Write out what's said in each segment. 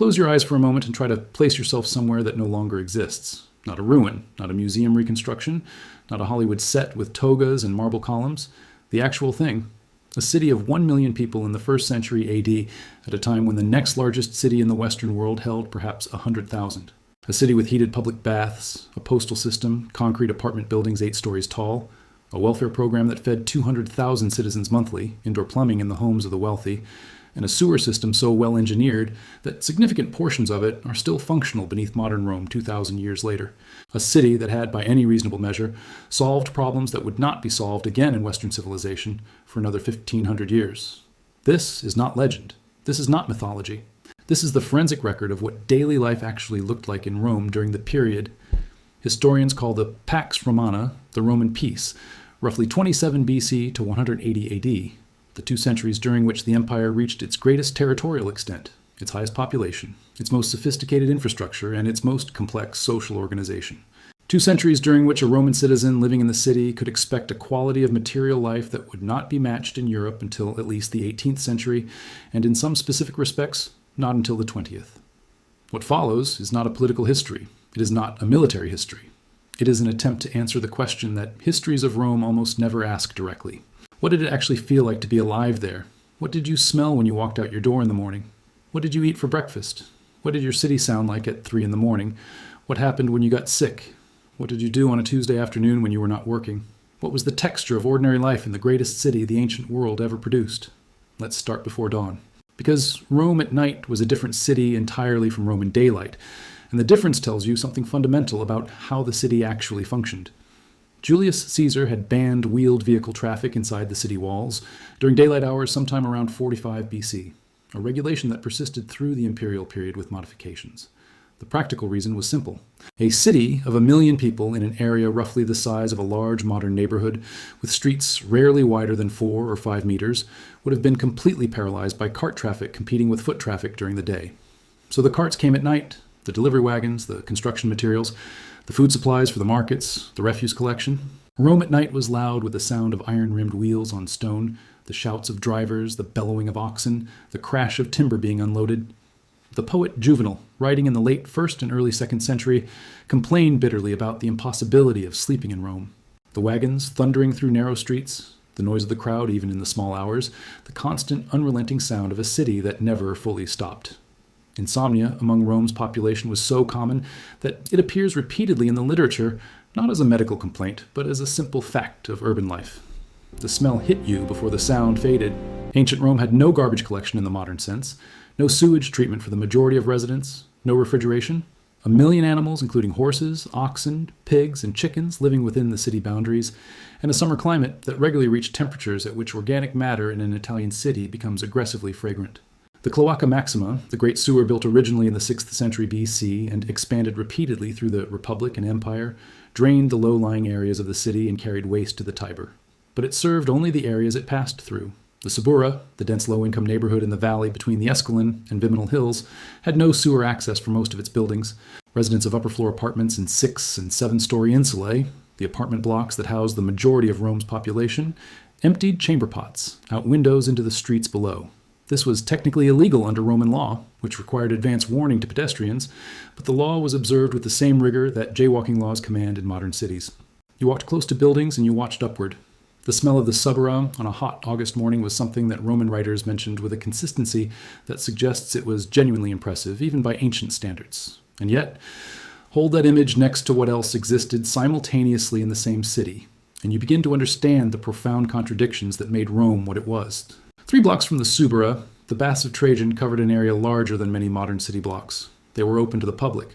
Close your eyes for a moment and try to place yourself somewhere that no longer exists. Not a ruin, not a museum reconstruction, not a Hollywood set with togas and marble columns. The actual thing. A city of 1 million people in the 1st century AD, at a time when the next largest city in the Western world held perhaps 100,000. A city with heated public baths, a postal system, concrete apartment buildings 8 stories tall, a welfare program that fed 200,000 citizens monthly, indoor plumbing in the homes of the wealthy, and a sewer system so well engineered that significant portions of it are still functional beneath modern Rome 2,000 years later. A city that had, by any reasonable measure, solved problems that would not be solved again in Western civilization for another 1,500 years. This is not legend. This is not mythology. This is the forensic record of what daily life actually looked like in Rome during the period historians call the Pax Romana, the Roman peace, roughly 27 BC to 180 AD, the 2 centuries during which the empire reached its greatest territorial extent, its highest population, its most sophisticated infrastructure, and its most complex social organization. 2 centuries during which a Roman citizen living in the city could expect a quality of material life that would not be matched in Europe until at least the 18th century, and in some specific respects, not until the 20th. What follows is not a political history. It is not a military history. It is an attempt to answer the question that histories of Rome almost never ask directly. What did it actually feel like to be alive there? What did you smell when you walked out your door in the morning? What did you eat for breakfast? What did your city sound like at 3 in the morning? What happened when you got sick? What did you do on a Tuesday afternoon when you were not working? What was the texture of ordinary life in the greatest city the ancient world ever produced? Let's start before dawn. Because Rome at night was a different city entirely from Rome in daylight, and the difference tells you something fundamental about how the city actually functioned. Julius Caesar had banned wheeled vehicle traffic inside the city walls during daylight hours sometime around 45 BC, a regulation that persisted through the imperial period with modifications. The practical reason was simple. A city of 1 million people in an area roughly the size of a large modern neighborhood, with streets rarely wider than 4 or 5 meters, would have been completely paralyzed by cart traffic competing with foot traffic during the day. So the carts came at night, the delivery wagons, the construction materials, the food supplies for the markets, the refuse collection. Rome at night was loud with the sound of iron-rimmed wheels on stone, the shouts of drivers, the bellowing of oxen, the crash of timber being unloaded. The poet Juvenal, writing in the late 1st and early 2nd century, complained bitterly about the impossibility of sleeping in Rome. The wagons thundering through narrow streets, the noise of the crowd even in the small hours, the constant, unrelenting sound of a city that never fully stopped. Insomnia among Rome's population was so common that it appears repeatedly in the literature, not as a medical complaint, but as a simple fact of urban life. The smell hit you before the sound faded. Ancient Rome had no garbage collection in the modern sense, no sewage treatment for the majority of residents, no refrigeration. 1 million animals, including horses, oxen, pigs, and chickens, living within the city boundaries, and a summer climate that regularly reached temperatures at which organic matter in an Italian city becomes aggressively fragrant. The Cloaca Maxima, the great sewer built originally in the 6th century BC and expanded repeatedly through the Republic and Empire, drained the low-lying areas of the city and carried waste to the Tiber. But it served only the areas it passed through. The Subura, the dense low-income neighborhood in the valley between the Esquiline and Viminal hills, had no sewer access for most of its buildings. Residents of upper-floor apartments in 6- and 7-story insulae, the apartment blocks that housed the majority of Rome's population, emptied chamber pots out windows into the streets below. This was technically illegal under Roman law, which required advance warning to pedestrians, but the law was observed with the same rigor that jaywalking laws command in modern cities. You walked close to buildings and you watched upward. The smell of the Subura on a hot August morning was something that Roman writers mentioned with a consistency that suggests it was genuinely impressive, even by ancient standards. And yet, hold that image next to what else existed simultaneously in the same city, and you begin to understand the profound contradictions that made Rome what it was. 3 blocks from the Subura, the Baths of Trajan covered an area larger than many modern city blocks. They were open to the public.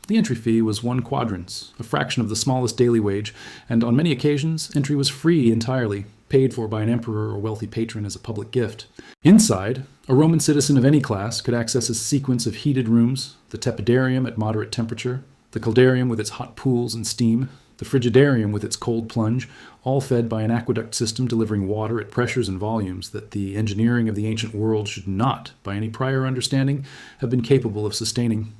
The entry fee was 1 quadrans, a fraction of the smallest daily wage, and on many occasions, entry was free entirely, paid for by an emperor or wealthy patron as a public gift. Inside, a Roman citizen of any class could access a sequence of heated rooms, the tepidarium at moderate temperature, the caldarium with its hot pools and steam, the frigidarium with its cold plunge, all fed by an aqueduct system delivering water at pressures and volumes that the engineering of the ancient world should not, by any prior understanding, have been capable of sustaining.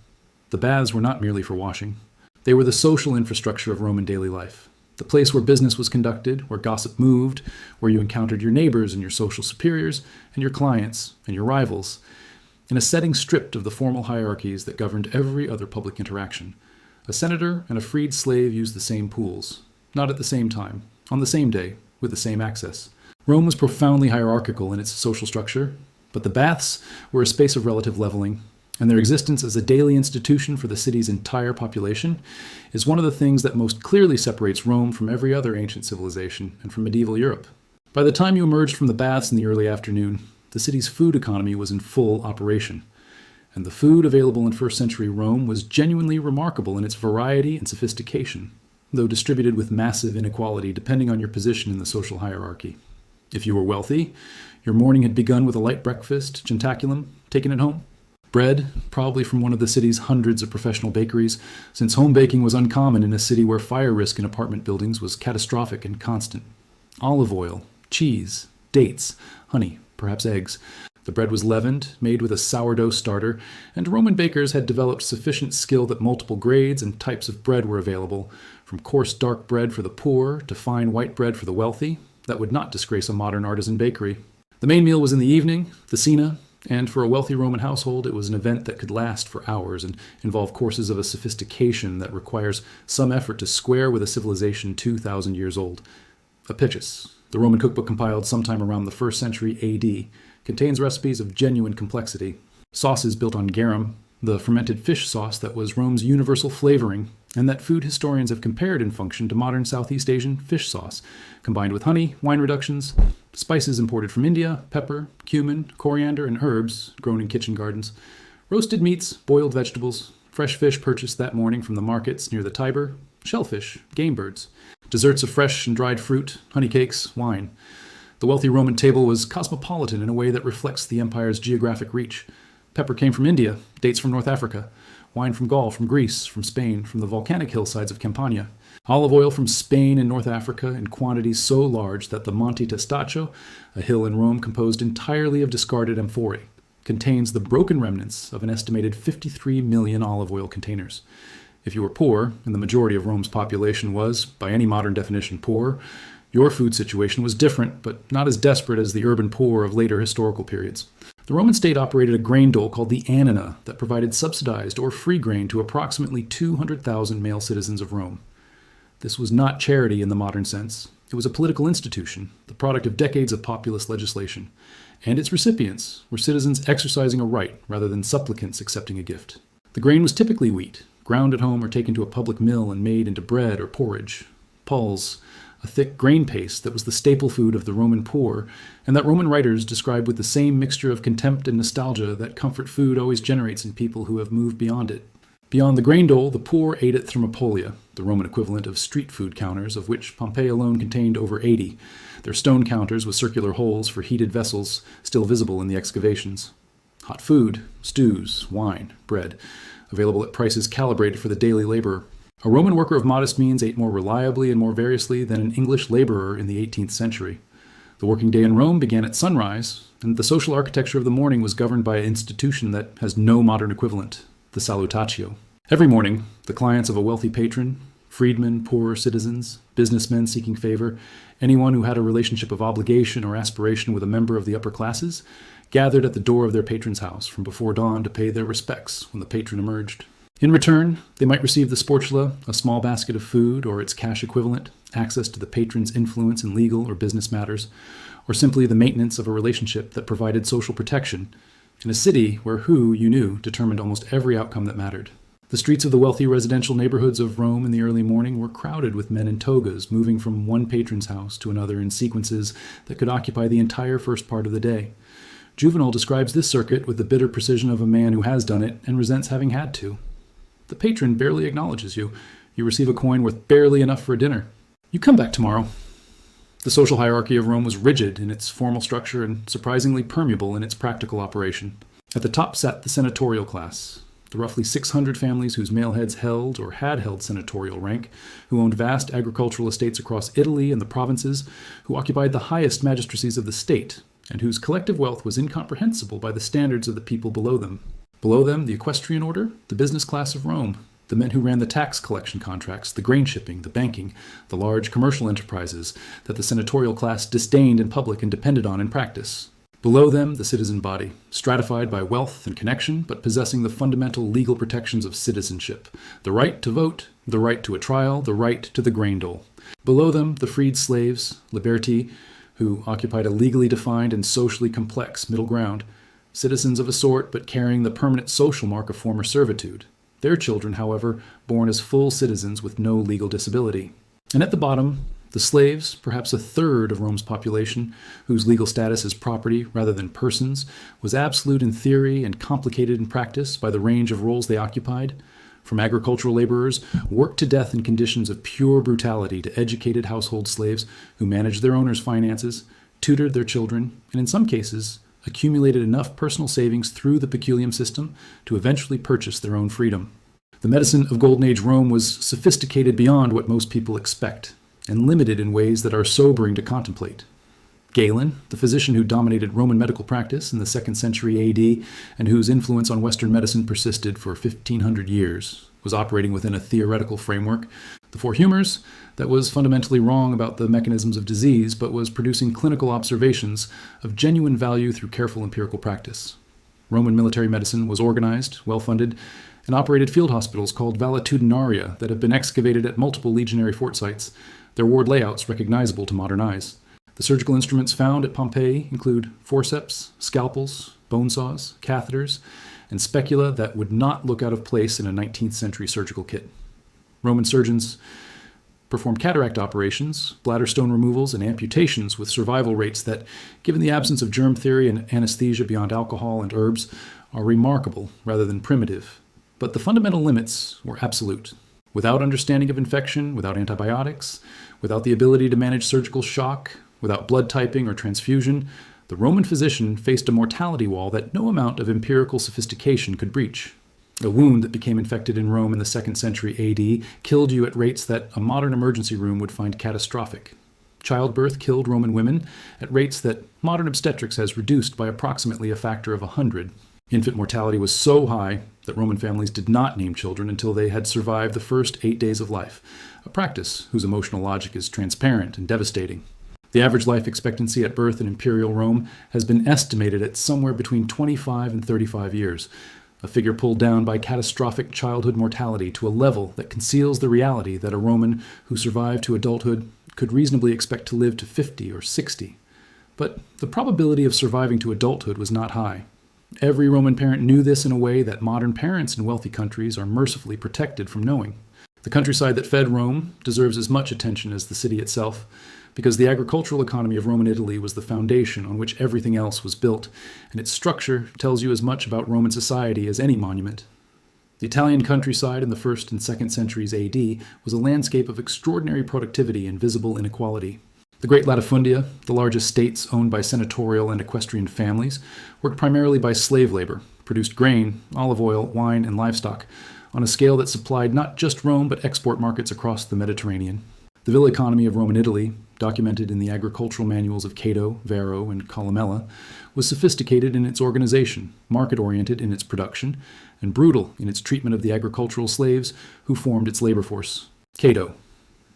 The baths were not merely for washing. They were the social infrastructure of Roman daily life, the place where business was conducted, where gossip moved, where you encountered your neighbors and your social superiors, and your clients and your rivals. in a setting stripped of the formal hierarchies that governed every other public interaction. A senator and a freed slave used the same pools, not at the same time, on the same day, with the same access. Rome was profoundly hierarchical in its social structure, but the baths were a space of relative leveling, and their existence as a daily institution for the city's entire population is one of the things that most clearly separates Rome from every other ancient civilization and from medieval Europe. By the time you emerged from the baths in the early afternoon, the city's food economy was in full operation, and the food available in first-century Rome was genuinely remarkable in its variety and sophistication, though distributed with massive inequality depending on your position in the social hierarchy. If you were wealthy, your morning had begun with a light breakfast, jentaculum, taken at home. Bread, probably from one of the city's hundreds of professional bakeries, since home baking was uncommon in a city where fire risk in apartment buildings was catastrophic and constant. Olive oil, cheese, dates, honey, perhaps eggs. The bread was leavened, made with a sourdough starter, and Roman bakers had developed sufficient skill that multiple grades and types of bread were available, from coarse dark bread for the poor to fine white bread for the wealthy, that would not disgrace a modern artisan bakery. The main meal was in the evening, the cena, and for a wealthy Roman household it was an event that could last for hours and involve courses of a sophistication that requires some effort to square with a civilization 2,000 years old. Apicius, the Roman cookbook compiled sometime around the 1st century AD, contains recipes of genuine complexity. Sauces built on garum, the fermented fish sauce that was Rome's universal flavoring, and that food historians have compared in function to modern Southeast Asian fish sauce, combined with honey, wine reductions, spices imported from India, pepper, cumin, coriander, and herbs grown in kitchen gardens, roasted meats, boiled vegetables, fresh fish purchased that morning from the markets near the Tiber, shellfish, game birds, desserts of fresh and dried fruit, honey cakes, wine. The wealthy Roman table was cosmopolitan in a way that reflects the empire's geographic reach. Pepper came from India, dates from North Africa, wine from Gaul, from Greece, from Spain, from the volcanic hillsides of Campania, olive oil from Spain and North Africa in quantities so large that the Monte Testaccio, a hill in Rome composed entirely of discarded amphorae, contains the broken remnants of an estimated 53 million olive oil containers. If you were poor, and the majority of Rome's population was, by any modern definition, poor, your food situation was different, but not as desperate as the urban poor of later historical periods. The Roman state operated a grain dole called the annona that provided subsidized or free grain to approximately 200,000 male citizens of Rome. This was not charity in the modern sense. It was a political institution, the product of decades of populist legislation, and its recipients were citizens exercising a right rather than supplicants accepting a gift. The grain was typically wheat, ground at home or taken to a public mill and made into bread or porridge. Pulse, a thick grain paste that was the staple food of the Roman poor, and that Roman writers describe with the same mixture of contempt and nostalgia that comfort food always generates in people who have moved beyond it. Beyond the grain dole, the poor ate at thermopolia, the Roman equivalent of street food counters, of which Pompeii alone contained over 80, their stone counters with circular holes for heated vessels still visible in the excavations. Hot food, stews, wine, bread, available at prices calibrated for the daily laborer. A Roman worker of modest means ate more reliably and more variously than an English laborer in the 18th century. The working day in Rome began at sunrise, and the social architecture of the morning was governed by an institution that has no modern equivalent, the salutatio. Every morning, the clients of a wealthy patron, freedmen, poor citizens, businessmen seeking favor, anyone who had a relationship of obligation or aspiration with a member of the upper classes, gathered at the door of their patron's house from before dawn to pay their respects when the patron emerged. In return, they might receive the sportula, a small basket of food or its cash equivalent, access to the patron's influence in legal or business matters, or simply the maintenance of a relationship that provided social protection in a city where who you knew determined almost every outcome that mattered. The streets of the wealthy residential neighborhoods of Rome in the early morning were crowded with men in togas moving from one patron's house to another in sequences that could occupy the entire first part of the day. Juvenal describes this circuit with the bitter precision of a man who has done it and resents having had to. The patron barely acknowledges you. You receive a coin worth barely enough for a dinner. You come back tomorrow. The social hierarchy of Rome was rigid in its formal structure and surprisingly permeable in its practical operation. At the top sat the senatorial class, the roughly 600 families whose male heads held or had held senatorial rank, who owned vast agricultural estates across Italy and the provinces, who occupied the highest magistracies of the state, and whose collective wealth was incomprehensible by the standards of the people below them. Below them, the equestrian order, the business class of Rome, the men who ran the tax collection contracts, the grain shipping, the banking, the large commercial enterprises that the senatorial class disdained in public and depended on in practice. Below them, the citizen body, stratified by wealth and connection, but possessing the fundamental legal protections of citizenship: the right to vote, the right to a trial, the right to the grain dole. Below them, the freed slaves, liberti, who occupied a legally defined and socially complex middle ground, citizens of a sort, but carrying the permanent social mark of former servitude. Their children, however, born as full citizens with no legal disability. And at the bottom, the slaves, perhaps a third of Rome's population, whose legal status as property rather than persons was absolute in theory and complicated in practice by the range of roles they occupied, from agricultural laborers worked to death in conditions of pure brutality to educated household slaves who managed their owners' finances, tutored their children, and in some cases accumulated enough personal savings through the peculium system to eventually purchase their own freedom. The medicine of Golden Age Rome was sophisticated beyond what most people expect, and limited in ways that are sobering to contemplate. Galen, the physician who dominated Roman medical practice in the 2nd century AD and whose influence on Western medicine persisted for 1,500 years, was operating within a theoretical framework, the Four Humors, that was fundamentally wrong about the mechanisms of disease, but was producing clinical observations of genuine value through careful empirical practice. Roman military medicine was organized, well-funded, and operated field hospitals called valetudinaria that have been excavated at multiple legionary fort sites, their ward layouts recognizable to modern eyes. The surgical instruments found at Pompeii include forceps, scalpels, bone saws, catheters, and specula that would not look out of place in a 19th century surgical kit. Roman surgeons performed cataract operations, bladder stone removals, and amputations with survival rates that, given the absence of germ theory and anesthesia beyond alcohol and herbs, are remarkable rather than primitive. But the fundamental limits were absolute. Without understanding of infection, without antibiotics, without the ability to manage surgical shock, without blood typing or transfusion, the Roman physician faced a mortality wall that no amount of empirical sophistication could breach. A wound that became infected in Rome in the 2nd century AD killed you at rates that a modern emergency room would find catastrophic. Childbirth killed Roman women at rates that modern obstetrics has reduced by approximately a factor of 100. Infant mortality was so high that Roman families did not name children until they had survived the first 8 days of life, a practice whose emotional logic is transparent and devastating. The average life expectancy at birth in imperial Rome has been estimated at somewhere between 25 and 35 years, a figure pulled down by catastrophic childhood mortality to a level that conceals the reality that a Roman who survived to adulthood could reasonably expect to live to 50 or 60. But the probability of surviving to adulthood was not high. Every Roman parent knew this in a way that modern parents in wealthy countries are mercifully protected from knowing. The countryside that fed Rome deserves as much attention as the city itself, because the agricultural economy of Roman Italy was the foundation on which everything else was built, and its structure tells you as much about Roman society as any monument. The Italian countryside in the 1st and 2nd centuries AD was a landscape of extraordinary productivity and visible inequality. The great latifundia, the large estates owned by senatorial and equestrian families, worked primarily by slave labor, produced grain, olive oil, wine, and livestock, on a scale that supplied not just Rome but export markets across the Mediterranean. The villa economy of Roman Italy, documented in the agricultural manuals of Cato, Varro, and Columella, was sophisticated in its organization, market-oriented in its production, and brutal in its treatment of the agricultural slaves who formed its labor force. Cato.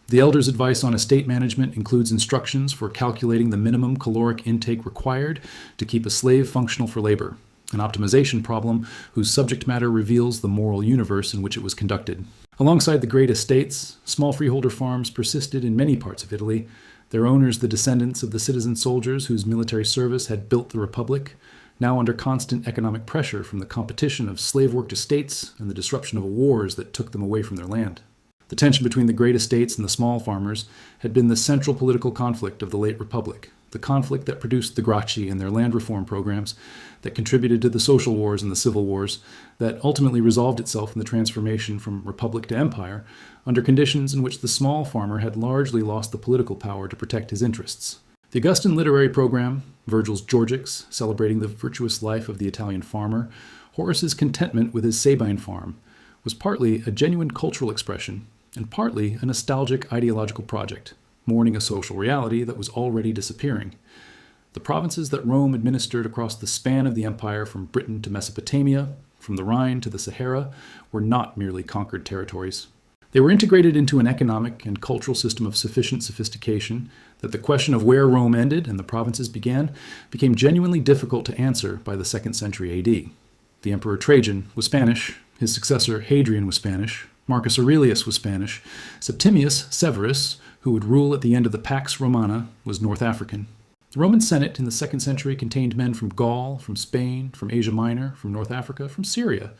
The elder's advice on estate management includes instructions for calculating the minimum caloric intake required to keep a slave functional for labor, an optimization problem whose subject matter reveals the moral universe in which it was conducted. Alongside the great estates, small freeholder farms persisted in many parts of Italy, their owners the descendants of the citizen soldiers whose military service had built the Republic, now under constant economic pressure from the competition of slave-worked estates and the disruption of wars that took them away from their land. The tension between the great estates and the small farmers had been the central political conflict of the late Republic, the conflict that produced the Gracchi and their land reform programs, that contributed to the social wars and the civil wars, that ultimately resolved itself in the transformation from republic to empire, under conditions in which the small farmer had largely lost the political power to protect his interests. The Augustan literary program, Virgil's Georgics, celebrating the virtuous life of the Italian farmer, Horace's contentment with his Sabine farm, was partly a genuine cultural expression and partly a nostalgic ideological project, mourning a social reality that was already disappearing. The provinces that Rome administered across the span of the empire from Britain to Mesopotamia, from the Rhine to the Sahara, were not merely conquered territories. They were integrated into an economic and cultural system of sufficient sophistication that the question of where Rome ended and the provinces began became genuinely difficult to answer by the 2nd century AD. The Emperor Trajan was Spanish, his successor Hadrian was Spanish, Marcus Aurelius was Spanish, Septimius Severus, who would rule at the end of the Pax Romana, was North African. The Roman Senate in the 2nd century contained men from Gaul, from Spain, from Asia Minor, from North Africa, from Syria.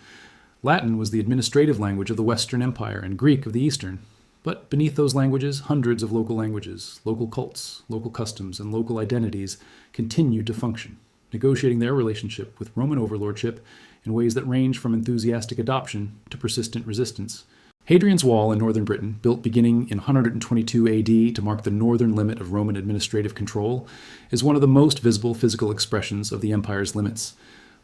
Latin was the administrative language of the Western Empire and Greek of the Eastern. But beneath those languages, hundreds of local languages, local cults, local customs, and local identities continued to function, negotiating their relationship with Roman overlordship in ways that range from enthusiastic adoption to persistent resistance. Hadrian's Wall in northern Britain, built beginning in 122 AD to mark the northern limit of Roman administrative control, is one of the most visible physical expressions of the empire's limits.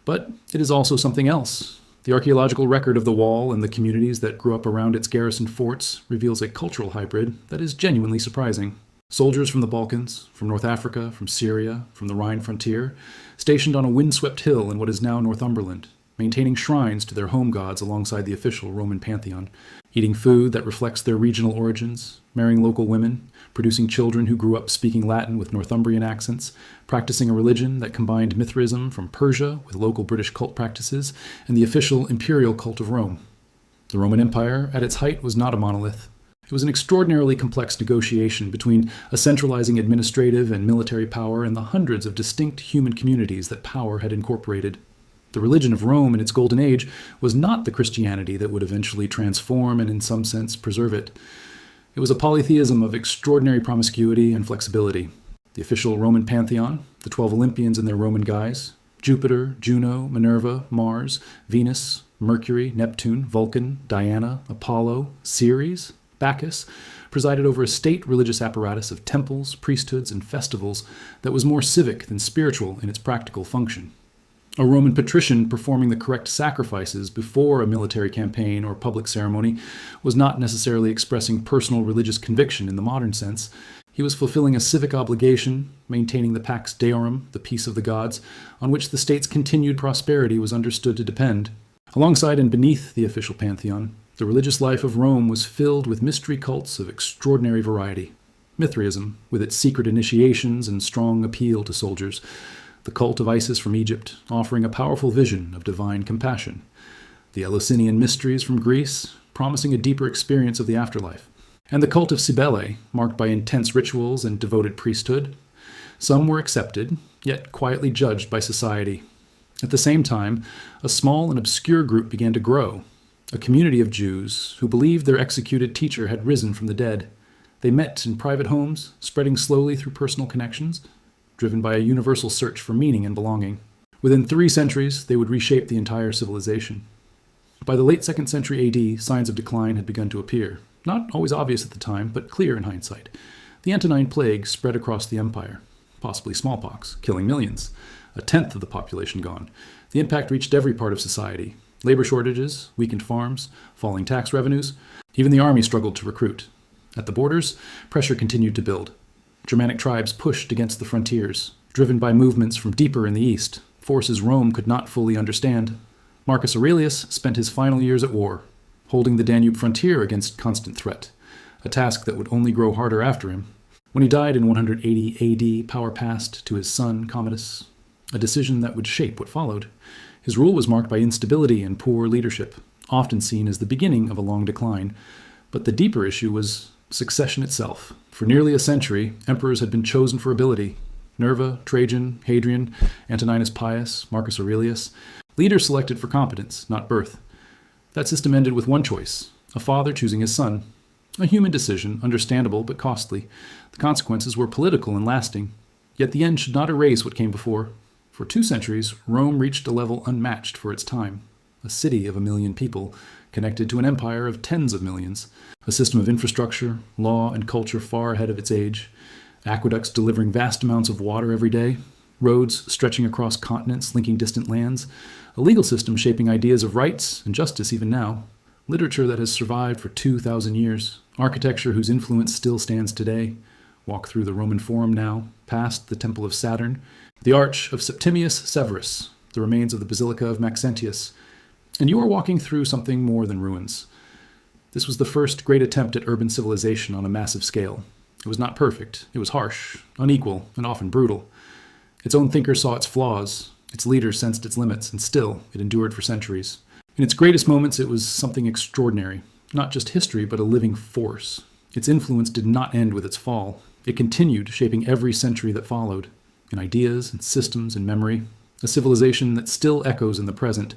But it is also something else. The archaeological record of the wall and the communities that grew up around its garrisoned forts reveals a cultural hybrid that is genuinely surprising. Soldiers from the Balkans, from North Africa, from Syria, from the Rhine frontier, stationed on a windswept hill in what is now Northumberland, maintaining shrines to their home gods alongside the official Roman pantheon, eating food that reflects their regional origins, marrying local women, producing children who grew up speaking Latin with Northumbrian accents, practicing a religion that combined Mithraism from Persia with local British cult practices, and the official imperial cult of Rome. The Roman Empire, at its height, was not a monolith. It was an extraordinarily complex negotiation between a centralizing administrative and military power and the hundreds of distinct human communities that power had incorporated. The religion of Rome in its golden age was not the Christianity that would eventually transform and in some sense preserve it. It was a polytheism of extraordinary promiscuity and flexibility. The official Roman pantheon, the 12 Olympians in their Roman guise, Jupiter, Juno, Minerva, Mars, Venus, Mercury, Neptune, Vulcan, Diana, Apollo, Ceres, Bacchus, presided over a state religious apparatus of temples, priesthoods, and festivals that was more civic than spiritual in its practical function. A Roman patrician performing the correct sacrifices before a military campaign or public ceremony was not necessarily expressing personal religious conviction in the modern sense. He was fulfilling a civic obligation, maintaining the Pax Deorum, the peace of the gods, on which the state's continued prosperity was understood to depend. Alongside and beneath the official pantheon, the religious life of Rome was filled with mystery cults of extraordinary variety. Mithraism, with its secret initiations and strong appeal to soldiers. The cult of Isis from Egypt, offering a powerful vision of divine compassion. The Eleusinian mysteries from Greece, promising a deeper experience of the afterlife. And the cult of Cybele, marked by intense rituals and devoted priesthood. Some were accepted, yet quietly judged by society. At the same time, a small and obscure group began to grow, a community of Jews who believed their executed teacher had risen from the dead. They met in private homes, spreading slowly through personal connections, driven by a universal search for meaning and belonging. Within 3 centuries, they would reshape the entire civilization. By the late 2nd century AD, signs of decline had begun to appear. Not always obvious at the time, but clear in hindsight. The Antonine Plague spread across the empire, possibly smallpox, killing millions. 1/10 of the population gone. The impact reached every part of society. Labor shortages, weakened farms, falling tax revenues. Even the army struggled to recruit. At the borders, pressure continued to build. Germanic tribes pushed against the frontiers, driven by movements from deeper in the east, forces Rome could not fully understand. Marcus Aurelius spent his final years at war, holding the Danube frontier against constant threat, a task that would only grow harder after him. When he died in 180 AD, power passed to his son Commodus, a decision that would shape what followed. His rule was marked by instability and poor leadership, often seen as the beginning of a long decline. But the deeper issue was succession itself. For nearly a century, emperors had been chosen for ability. Nerva, Trajan, Hadrian, Antoninus Pius, Marcus Aurelius. Leaders selected for competence, not birth. That system ended with one choice, a father choosing his son. A human decision, understandable but costly. The consequences were political and lasting. Yet the end should not erase what came before. For 2 centuries, Rome reached a level unmatched for its time. A city of 1 million people, connected to an empire of tens of millions. A system of infrastructure, law, and culture far ahead of its age. Aqueducts delivering vast amounts of water every day. Roads stretching across continents, linking distant lands. A legal system shaping ideas of rights and justice even now. Literature that has survived for 2,000 years. Architecture whose influence still stands today. Walk through the Roman Forum now, past the Temple of Saturn. The Arch of Septimius Severus, the remains of the Basilica of Maxentius. And you are walking through something more than ruins. This was the first great attempt at urban civilization on a massive scale. It was not perfect. It was harsh, unequal, and often brutal. Its own thinkers saw its flaws. Its leaders sensed its limits, and still, it endured for centuries. In its greatest moments, it was something extraordinary. Not just history, but a living force. Its influence did not end with its fall. It continued, shaping every century that followed, in ideas and systems and memory, a civilization that still echoes in the present,